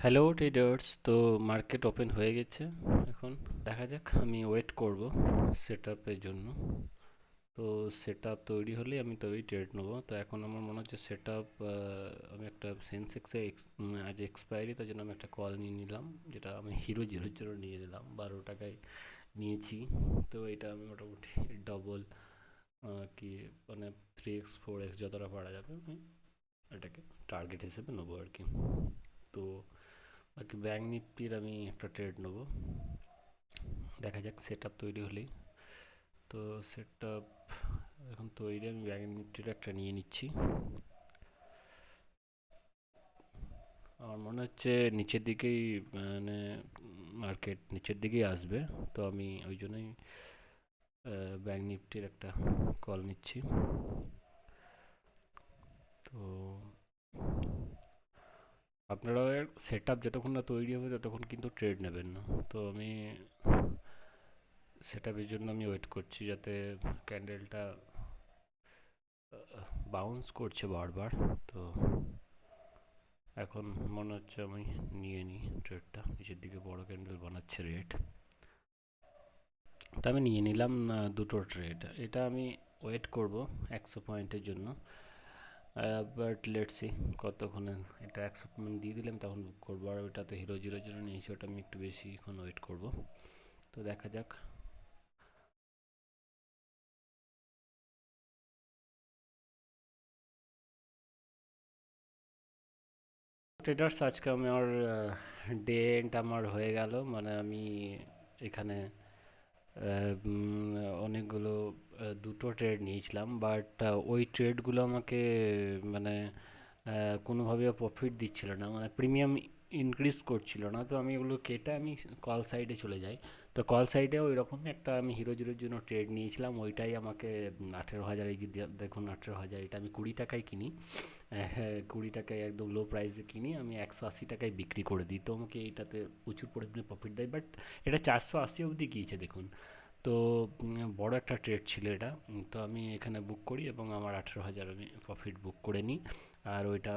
Hello traders, তো market open হয়ে গেছে। এখন দেখা যাক, আমি ওয়েট করব সেট আপের জন্য। তো সেট আপ তৈরি হলে আমি তৈরি ট্রেড নেবো। তো এখন আমার মনে হচ্ছে সেট আপ, আমি একটা সেন্সেক্সে আজ এক্সপায়ারি, তার জন্য আমি একটা কল নিয়ে নিলাম, যেটা আমি হিরো 0 0 নিয়ে নিলাম, 12 টাকায় নিয়েছি। তো এটা আমি মোটামুটি ডবল, কি মানে 3x 4x যতটা পারা যাবে আমি এটাকে টার্গেট হিসেবে নেবো আর কি। তো বাকি ব্যাঙ্ক নিফটির আমি একটা ট্রেড নেবো, দেখা যাক সেট আপ তৈরি হলেই। তো সেট আপ এখন তৈরি, আমি ব্যাঙ্ক নিফটির একটা নিয়ে নিচ্ছি। আমার মনে হচ্ছে নিচের দিকেই, মানে মার্কেট নিচের দিকেই আসবে। তো আমি ওই জন্যই ব্যাঙ্ক নিফটির একটা কল নিচ্ছি। তো আপনারা সেট আপ যতক্ষণ না তৈরি হবে ততক্ষণ কিন্তু ট্রেড নেবেন না। তো আমি সেট আপের জন্য আমি ওয়েট করছি, যাতে ক্যান্ডেলটা বাউন্স করছে বারবার। তো এখন মনে হচ্ছে আমি নিয়ে নিই ট্রেডটা, নিচের দিকে বড় ক্যান্ডেল বানাচ্ছে রেড। তো আমি নিয়ে নিলাম দুটো ট্রেড। এটা আমি ওয়েট করব 100 পয়েন্টের জন্য, বাট লেটস সি কতক্ষণে। এটা 100 পয়েন্ট দিয়ে দিলাম তখন বুক করবো। আর ওটাতে হিরো 0 0 নিয়েছি, ওটা আমি একটু বেশিক্ষণ ওয়েট করব। তো দেখা যাক। ট্রেডার্স, আজকে আমার ডে এন্ড আমার হয়ে গেল। মানে আমি এখানে অনেকগুলো, দুটো ট্রেড নিয়েছিলাম, বাট ওই ট্রেডগুলো আমাকে মানে কোনোভাবে প্রফিট দিচ্ছিল না, মানে প্রিমিয়াম ইনক্রিজ করছিল না। তো আমি এগুলো কেটে আমি কল সাইডে চলে যাই। তো কল সাইডেও ওই রকমই একটা আমি হিরো 0 জন্য ট্রেড নিয়েছিলাম, ওইটাই আমাকে 18,000, এই যে দেখুন 18,000, এটা আমি 20 টাকায় কিনি। হ্যাঁ, 20 টাকায় একদম লো প্রাইসে কিনি, আমি 180 টাকায় বিক্রি করে দিই। তো আমাকে এইটাতে প্রচুর পরিমাণে প্রফিট দেয়, বাট এটা 480 অবধি গিয়েছে দেখুন। তো বড় একটা ট্রেড ছিল এটা। তো আমি এখানে বুক করি এবং আমার 18,000 আমি প্রফিট বুক করে নিই। আর ওইটা